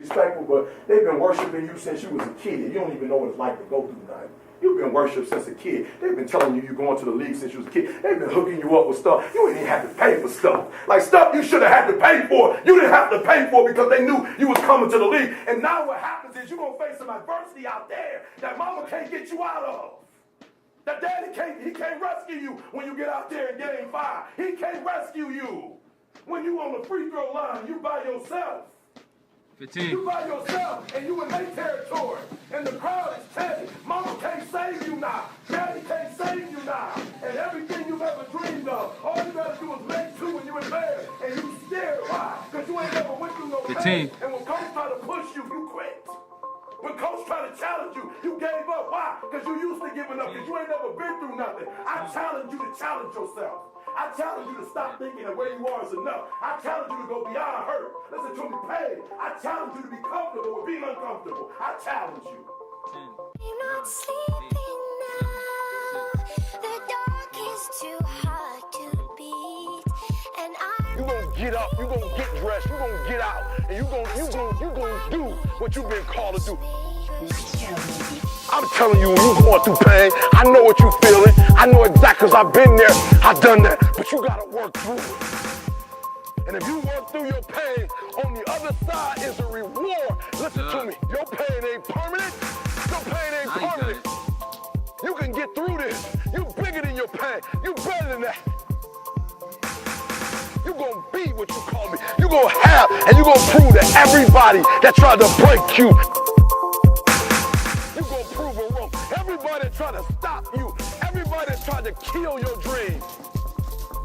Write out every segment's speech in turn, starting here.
Respectful, but they've been worshiping you since you was a kid. You don't even know what it's like to go through nothing. You've been worshipped since a kid. They've been telling you you're going to the league since you was a kid. They've been hooking you up with stuff. You ain't even have to pay for stuff. Like stuff you should have had to pay for. You didn't have to pay for because they knew you was coming to the league. And now what happens is you're going to face some adversity out there that mama can't get you out of. That daddy can't rescue you when you get out there in game 5. He can't rescue you. When you on the free throw line, you by yourself. 15. You by yourself, and you in their territory, and the crowd is telling, mama can't save you now, daddy can't save you now, and everything you've ever dreamed of, all you gotta do is make two when you're in bed, and you scared. Why? Because you ain't never went through no 15. pain, and when coach try to push you, you quit. When coach try to challenge you, you gave up. Why? Because you used to giving up, because you ain't never been through nothing. I challenge you to challenge yourself. I challenge you to stop thinking that where you are is enough. I challenge you to go beyond hurt. Listen to me, pain. I challenge you to be comfortable with being uncomfortable. I challenge you. I'm not sleeping now. The dark is too hard to beat. And You gonna get up, you gonna get dressed, you gonna get out, and you gonna do what you've been called to do. I'm telling you, when you going through pain, I know what you feeling. I know exactly, because I've been there, I've done that. But you gotta work through it. And if you work through your pain, on the other side is a reward. Listen to me, your pain ain't permanent. Your pain ain't permanent. You can get through this. You bigger than your pain. You better than that. You gonna be what you call me. You gonna have, and you gonna prove to everybody that tried to break you. You gonna prove them wrong. Everybody that tried to stop you, everybody that tried to kill your dreams,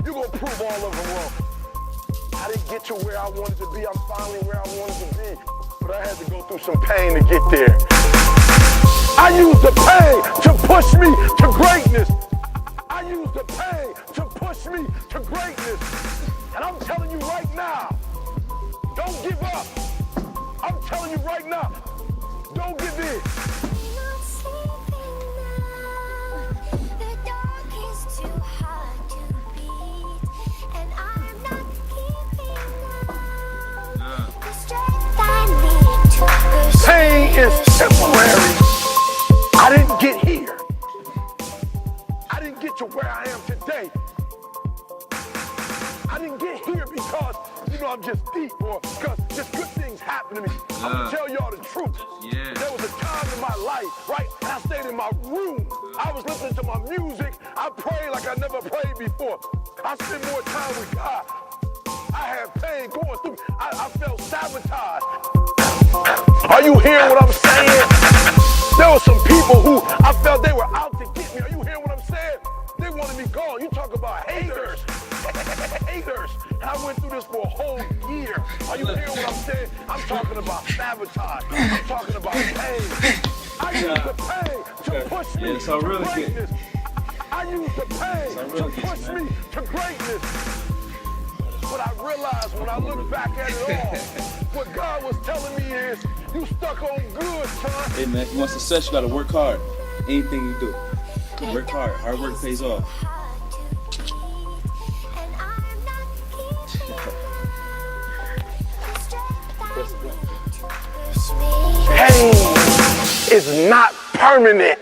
you gonna prove all of them wrong. I didn't get to where I wanted to be. I'm finally where I wanted to be. But I had to go through some pain to get there. I used the pain to push me to greatness. I used the pain to push me to greatness. And I'm telling you right now, don't give up. I'm telling you right now, don't give in. I'm not sleeping now. The dark is too hard to beat. And I'm not keeping up the strength I need to push. Pain is temporary. I didn't get here. I didn't get to where I am today. I didn't get here because, I'm just deep or because just good things happen to me. I'm going to tell y'all the truth. Yeah. There was a time in my life, right? And I stayed in my room. I was listening to my music. I prayed like I never prayed before. I spent more time with God. I had pain going through. I felt sabotaged. Are you hearing what I'm saying? There were some people who I felt they were out to get me. Are you hearing what I'm saying? They wanted me gone. You talk about haters. Haters. And I went through this for a whole year. Are you hearing what I'm saying? I'm talking about sabotage. I'm talking about pain. I used the pain to push me to greatness. I used the pain to push me to greatness. But I realized when I look back at it all, what God was telling me is, you stuck on good, son. Hey man, if you want success, you gotta work hard. Anything you do. Work hard. Hard work pays off. Pain is not permanent.